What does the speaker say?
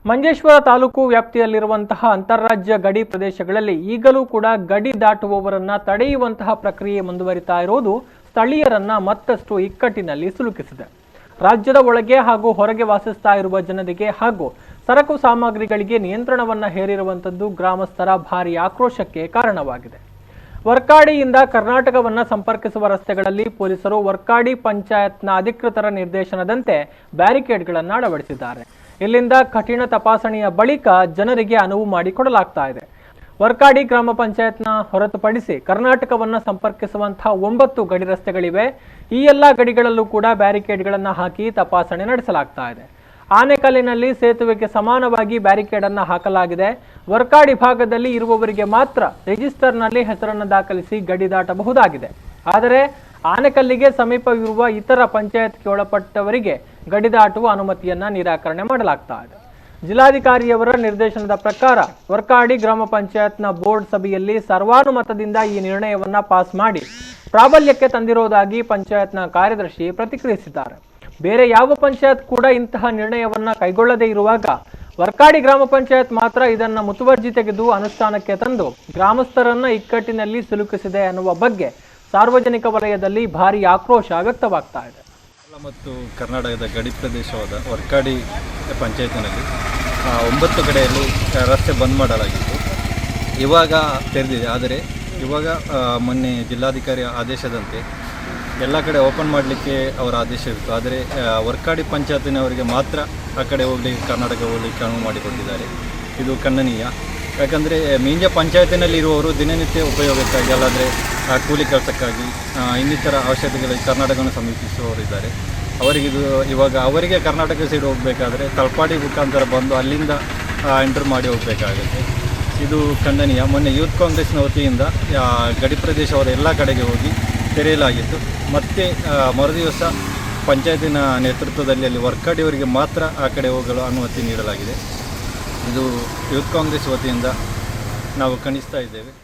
ಮಂಜೇಶ್ವರ ತಾಲೂಕು ವ್ಯಾಪ್ತಿಯಲ್ಲಿರುವಂತಹ ಅಂತಾರಾಜ್ಯ ಗಡಿ ಪ್ರದೇಶಗಳಲ್ಲಿ ಈಗಲೂ ಕೂಡ ಗಡಿ ದಾಟುವವರನ್ನ ತಡೆಯುವಂತಹ ಪ್ರಕ್ರಿಯೆ ಮುಂದುವರಿತಾ ಇರುವುದು ಸ್ಥಳೀಯರನ್ನ ಮತ್ತಷ್ಟು ಇಕ್ಕಟ್ಟಿನಲ್ಲಿ ಸಿಲುಕಿಸಿದೆ. ರಾಜ್ಯದ ಒಳಗೆ ಹಾಗೂ ಹೊರಗೆ ವಾಸಿಸ್ತಾ ಇರುವ ಜನರಿಗೆ ಹಾಗೂ ಸರಕು ಸಾಮಗ್ರಿಗಳಿಗೆ ನಿಯಂತ್ರಣವನ್ನ ಹೇರಿರುವಂತದ್ದು ಗ್ರಾಮಸ್ಥರ ಭಾರಿ ಆಕ್ರೋಶಕ್ಕೆ ಕಾರಣವಾಗಿದೆ. ವರ್ಕಾಡಿಯಿಂದ ಕರ್ನಾಟಕವನ್ನ ಸಂಪರ್ಕಿಸುವ ರಸ್ತೆಗಳಲ್ಲಿ ಪೊಲೀಸರು ವರ್ಕಾಡಿ ಪಂಚಾಯತ್ನ ಅಧಿಕೃತರ ನಿರ್ದೇಶನದಂತೆ ಬ್ಯಾರಿಕೇಡ್ಗಳನ್ನು ಅಳವಡಿಸಿದ್ದಾರೆ. ಇಲ್ಲಿಂದ ಕಠಿಣ ತಪಾಸಣೆಯ ಬಳಿಕ ಜನರಿಗೆ ಅನುವು ಮಾಡಿಕೊಡಲಾಗ್ತಾ ಇದೆ. ವರ್ಕಾಡಿ ಗ್ರಾಮ ಪಂಚಾಯತ್ನ ಹೊರತುಪಡಿಸಿ ಕರ್ನಾಟಕವನ್ನ ಸಂಪರ್ಕಿಸುವಂತಹ 9 ಗಡಿ ರಸ್ತೆಗಳಿವೆ. ಈ ಎಲ್ಲ ಗಡಿಗಳಲ್ಲೂ ಕೂಡ ಬ್ಯಾರಿಕೇಡ್ಗಳನ್ನು ಹಾಕಿ ತಪಾಸಣೆ ನಡೆಸಲಾಗ್ತಾ ಇದೆ. ಆನೆಕಲ್ಲಿನಲ್ಲಿ ಸೇತುವೆಗೆ ಸಮಾನವಾಗಿ ಬ್ಯಾರಿಕೇಡ್ ಅನ್ನು ಹಾಕಲಾಗಿದೆ. ವರ್ಕಾಡಿ ಭಾಗದಲ್ಲಿ ಇರುವವರಿಗೆ ಮಾತ್ರ ರಿಜಿಸ್ಟರ್ನಲ್ಲಿ ಹೆಸರನ್ನು ದಾಖಲಿಸಿ ಗಡಿ ದಾಟಬಹುದಾಗಿದೆ. ಆದರೆ ಆನೆಕಲ್ಲಿಗೆ ಸಮೀಪವಿರುವ ಇತರ ಪಂಚಾಯತ್ಗೆ ಒಳಪಟ್ಟವರಿಗೆ ಗಡಿ ದಾಟುವ ಅನುಮತಿಯನ್ನ ನಿರಾಕರಣೆ ಮಾಡಲಾಗ್ತಾ ಇದೆ. ಜಿಲ್ಲಾಧಿಕಾರಿಯವರ ನಿರ್ದೇಶನದ ಪ್ರಕಾರ ವರ್ಕಾಡಿ ಗ್ರಾಮ ಪಂಚಾಯತ್ನ ಬೋರ್ಡ್ ಸಭೆಯಲ್ಲಿ ಸರ್ವಾನುಮತದಿಂದ ಈ ನಿರ್ಣಯವನ್ನ ಪಾಸ್ ಮಾಡಿ ಪ್ರಾಬಲ್ಯಕ್ಕೆ ತಂದಿರುವುದಾಗಿ ಪಂಚಾಯತ್ನ ಕಾರ್ಯದರ್ಶಿ ಪ್ರತಿಕ್ರಿಯಿಸಿದ್ದಾರೆ. ಬೇರೆ ಯಾವ ಪಂಚಾಯತ್ ಕೂಡ ಇಂತಹ ನಿರ್ಣಯವನ್ನ ಕೈಗೊಳ್ಳದೇ ಇರುವಾಗ ವರ್ಕಾಡಿ ಗ್ರಾಮ ಪಂಚಾಯತ್ ಮಾತ್ರ ಇದನ್ನ ಮುತುವರ್ಜಿ ತೆಗೆದು ಅನುಷ್ಠಾನಕ್ಕೆ ತಂದು ಗ್ರಾಮಸ್ಥರನ್ನ ಇಕ್ಕಟ್ಟಿನಲ್ಲಿ ಸಿಲುಕಿಸಿದೆ ಅನ್ನುವ ಬಗ್ಗೆ ಸಾರ್ವಜನಿಕ ವಲಯದಲ್ಲಿ ಭಾರಿ ಆಕ್ರೋಶ ವ್ಯಕ್ತವಾಗ್ತಾ ಇದೆ. ಮತ್ತು ಕರ್ನಾಟಕದ ಗಡಿ ಪ್ರದೇಶವಾದ ವರ್ಕಾಡಿ ಪಂಚಾಯತಿನಲ್ಲಿ 9 ಕಡೆಯಲ್ಲಿ ರಸ್ತೆ ಬಂದ್ ಮಾಡಲಾಗಿತ್ತು. ಇವಾಗ ತೆರೆದಿದೆ. ಆದರೆ ಇವಾಗ ಮೊನ್ನೆ ಜಿಲ್ಲಾಧಿಕಾರಿ ಆದೇಶದಂತೆ ಎಲ್ಲ ಕಡೆ ಓಪನ್ ಮಾಡಲಿಕ್ಕೆ ಅವರ ಆದೇಶ ಇತ್ತು. ಆದರೆ ವರ್ಕಾಡಿ ಪಂಚಾಯತಿನವರಿಗೆ ಮಾತ್ರ ಆ ಕಡೆ ಹೋಗ್ಲಿಕ್ಕೆ ಕರ್ನಾಟಕ ಹೋಗ್ಲಿಕ್ಕೆ ಅನುವು ಮಾಡಿಕೊಟ್ಟಿದ್ದಾರೆ. ಇದು ಖಂಡನೀಯ. ಯಾಕಂದರೆ ಮೀಂಜ ಪಂಚಾಯತಿನಲ್ಲಿ ಇರುವವರು ದಿನನಿತ್ಯ ಉಪಯೋಗಕ್ಕಾಗಿ ಅಲ್ಲಾದರೆ ಕೂಲಿ ಕೆಲಸಕ್ಕಾಗಿ ಇನ್ನಿತರ ಅವಶ್ಯಕತೆಗಳಿಗೆ ಕರ್ನಾಟಕವನ್ನು ಸಮೀಪಿಸುವವರಿದ್ದಾರೆ. ಅವರಿಗಿದು ಇವಾಗ ಅವರಿಗೆ ಕರ್ನಾಟಕ ಸೈಡ್ ಹೋಗಬೇಕಾದ್ರೆ ತಲಪಾಡಿ ಮುಖಾಂತರ ಬಂದು ಅಲ್ಲಿಂದ ಎಂಟರ್ ಮಾಡಿ ಹೋಗಬೇಕಾಗುತ್ತೆ. ಇದು ಖಂಡನೀಯ. ಮೊನ್ನೆ ಯೂತ್ ಕಾಂಗ್ರೆಸ್ನ ವತಿಯಿಂದ ಗಡಿ ಪ್ರದೇಶವಾದ ಎಲ್ಲ ಕಡೆಗೆ ಹೋಗಿ ತೆರೆಯಲಾಗಿತ್ತು. ಮತ್ತು ಮರುದಿವಸ ಪಂಚಾಯತಿನ ನೇತೃತ್ವದಲ್ಲಿ ಅಲ್ಲಿ ವರ್ಕಾಡಿಯವರಿಗೆ ಮಾತ್ರ ಆ ಕಡೆ ಹೋಗಲು ಅನುಮತಿ ನೀಡಲಾಗಿದೆ. ಇದು ಯೂತ್ ಕಾಂಗ್ರೆಸ್ ವತಿಯಿಂದ ನಾವು ಖಂಡಿಸ್ತಾ ಇದ್ದೇವೆ.